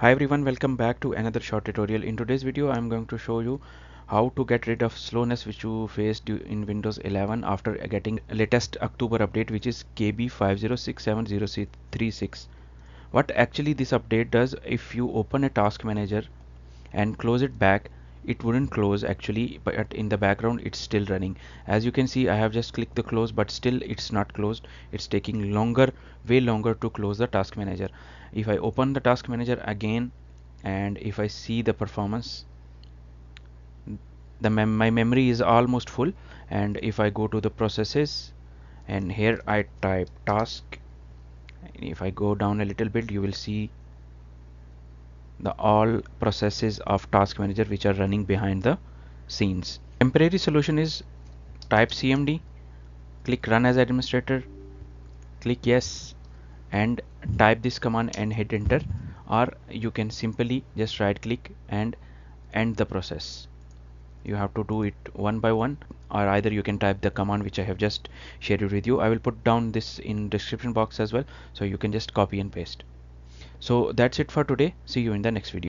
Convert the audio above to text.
Hi everyone, welcome back to another short tutorial. In today's video I'm going to show you how to get rid of slowness which you faced in Windows 11 after getting latest October update, which is KB5067036. What actually this update does, if you open a task manager and close it back, it wouldn't close actually, but in the background it's still running. As you can see, I have just clicked the close, but still it's not closed. It's taking longer, way longer to close the task manager. If I open the task manager again and if I see the performance, my memory is almost full. And if I go to the processes and here I type task, and if I go down a little bit, you will see the all processes of task manager which are running behind the scenes. Temporary solution is type cmd, click run as administrator, click yes, and type this command and hit enter, or you can simply just right click and end the process. You have to do it one by one, or either you can type the command which I have just shared it with you. I will put down this in description box as well, so you can just copy and paste. So that's it for today. See you in the next video.